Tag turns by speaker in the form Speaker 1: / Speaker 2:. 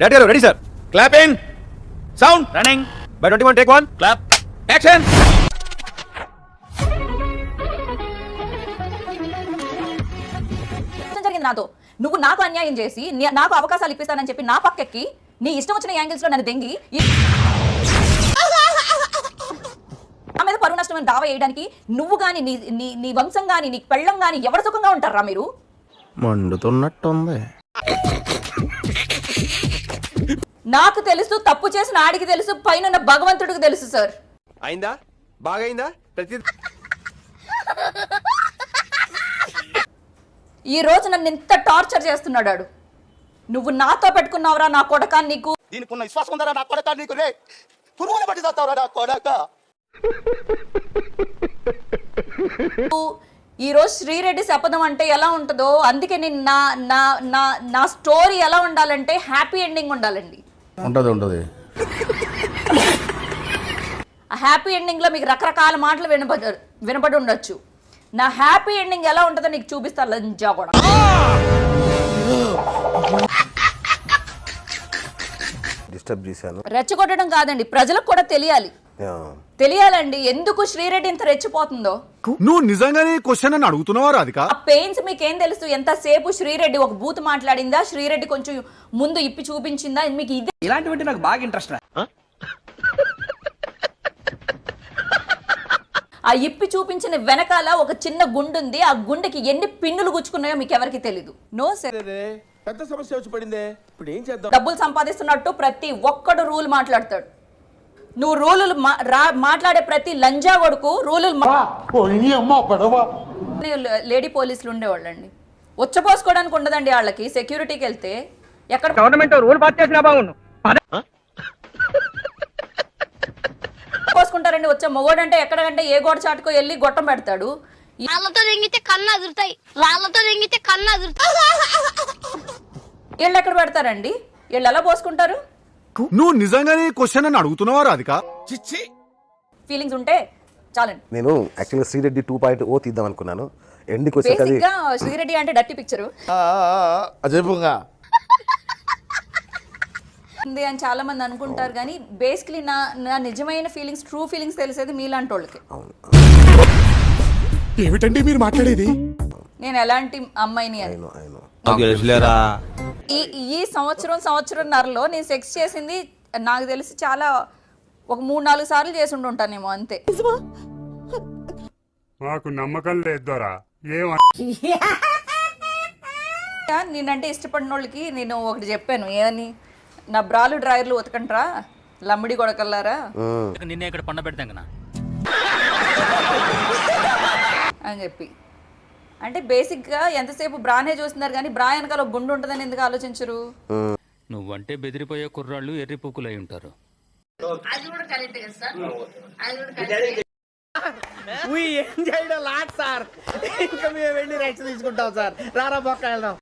Speaker 1: Ready, sir. Clap in. Sound. Running. By 21, take one. Clap. Action.
Speaker 2: జరిగింది నాతో నువ్వు నాకు అన్యాయం చేసి నాకు అవకాశాలు ఇప్పిస్తానని చెప్పి నా పక్కకి నీ ఇష్టం వచ్చిన యాంగిల్స్ లో నన్ను దెంగి నా మీద పరువు నష్టం దావా వేయడానికి నువ్వు గాని నీ వంశం గాని నీ పెళ్ళం గాని ఎవరు సుఖంగా ఉంటారా మీరు?
Speaker 1: మండుతున్నట్టుంది.
Speaker 2: నాకు తెలుసు, తప్పు చేసిన ఆడికి తెలుసు, పైన భగవంతుడికి తెలుసు సార్.
Speaker 3: అయిందా? బాగైందా?
Speaker 2: ఈ రోజు నన్ను ఎంత టార్చర్ చేస్తున్నాడు ఆడు. నువ్వు నాతో పెట్టుకున్నావురా నా కొడకా, నీకు
Speaker 4: దీనికున్న విశ్వాసం ఉందరా నా కొడక, నీకు రే పురుగులు పట్టి చస్తావురా నా కొడక.
Speaker 2: ఈ రోజు శ్రీరెడ్డి శపథం అంటే ఎలా ఉంటుందో, అందుకే నేను నా స్టోరీ ఎలా ఉండాలంటే హ్యాపీ ఎండింగ్ ఉండాలండి.
Speaker 1: ఉంటది.
Speaker 2: ఆ హ్యాపీ ఎండింగ్ లో మీకు రకరకాల మాటలు వినపడి ఉండొచ్చు. నా హ్యాపీ ఎండింగ్ ఎలా ఉంటుందో నీకు చూపిస్తా లంజా కూడా.
Speaker 3: డిస్టర్బ్ చేశాను.
Speaker 2: రెచ్చగొట్టడం కాదండి, ప్రజలకు కూడా తెలియాలండి ఎందుకు శ్రీరెడ్డి ఇంత రెచ్చిపోతుందో.
Speaker 5: నువ్వు నిజంగానే క్వశ్చన్ అని అడుగుతున్నావా రాధిక?
Speaker 2: ఆ పెయిన్స్ మీకేం తెలుసు? ఎంతసేపు శ్రీరెడ్డి ఒక బూత్ మాట్లాడిందా, శ్రీరెడ్డి కొంచెం ముందు ఇప్పి చూపించిందా, మీకు ఇదే
Speaker 1: ఇలాంటివంటే నాకు బాగా ఇంట్రెస్ట్.
Speaker 2: ఆ ఇప్పి చూపించిన వెనకాల ఒక చిన్న గుండు ఉంది. ఆ గుండెకి ఎన్ని పిన్నులు గుచ్చుకున్నాయో మీకు ఎవరికి తెలీదు. నో సార్,
Speaker 3: పెద్ద సమస్య వచ్చి పడిందే, ఇప్పుడు ఏం చేద్దాం?
Speaker 2: డబ్బులు సంపాదిస్తున్నట్టు ప్రతి ఒక్కడు రూల్ మాట్లాడతాడు. నువ్వు రూలు మాట్లాడే ప్రతి లంజా కొడుకు రూలు లేడీ పోలీసులు ఉండేవాళ్ళండి. వచ్చపోసుకోవడానికి ఉండదండి వాళ్ళకి. సెక్యూరిటీకి వెళ్తే ఎక్కడ
Speaker 1: గవర్నమెంట్ రూల్ పాస్ చేసినా బాగుండు.
Speaker 2: పోసుకుంటారండి. వచ్చే మొగోడంటే ఎక్కడంటే ఏ గోడ చాటుకో వెళ్ళి గొట్టం పెడతాడు.
Speaker 6: రాళ్ళతో తెంగితే కన్ను అదురుతాయి, రాళ్ళతో తెంగితే కన్ను అదురుతాయి.
Speaker 2: వీళ్ళు ఎక్కడ పెడతారండి? వీళ్ళు ఎలా పోసుకుంటారు?
Speaker 5: నువ్వు నిజంగానే క్వశ్చన్ అని అడుగుతున్నావా రాధిక?
Speaker 2: ఫీలింగ్స్ ఉంటే చాలండి.
Speaker 3: నేను యాక్చువల్గా శ్రీరెడ్డి 2.0 తీద్దాం అనుకున్నాను. ఎండ్కి వచ్చాక
Speaker 2: బేసిక్ గా శ్రీరెడ్డి అంటే డర్టీ పిక్చర్
Speaker 4: అజయపుంగా
Speaker 2: ఉంది అని చాలా మంది అనుకుంటారు, కానీ బేసిక్లీ నా నిజమైన ఫీలింగ్స్, ట్రూ ఫీలింగ్స్ తెలిసేది మీలాంటి వాళ్ళకి.
Speaker 5: ఏమిటండి మీరు మాట్లాడేది?
Speaker 2: నేను ఎలాంటి అమ్మాయిని అని. ఈ సంవత్సరంన్నరలో నేను సెక్స్ చేసింది నాకు తెలిసి చాలా ఒక 3-4 సార్లు చేసి ఉంటుంటానేమో అంతే.
Speaker 7: మాకు నమ్మకం లేదు.
Speaker 2: నేనంటే ఇష్టపడిన వాళ్ళకి నేను ఒకటి చెప్పాను, ఏదని, నా బ్రాలు డ్రైవర్లు ఉతకంట్రా లమ్మిడి కొడకల్లారా
Speaker 1: నిన్నే ఇక్కడ పండ పెడతాం
Speaker 2: అని చెప్పి. అంటే బేసిక్గా ఎంతసేపు బ్రానే చూస్తున్నారు కానీ బ్రా వెనకాల ఒక గుండు ఉంటుందని ఎందుకు ఆలోచించరు?
Speaker 8: నువ్వంటే బెదిరిపోయే కుర్రాళ్ళు ఎర్రి పుక్కులై ఉంటారు.
Speaker 1: ఏం చేయడం లాట్ సార్. ఇంకా మేము వెళ్ళి రెక్స్ తీసుకుంటాం సార్. రారా పక్క వెళ్దాం.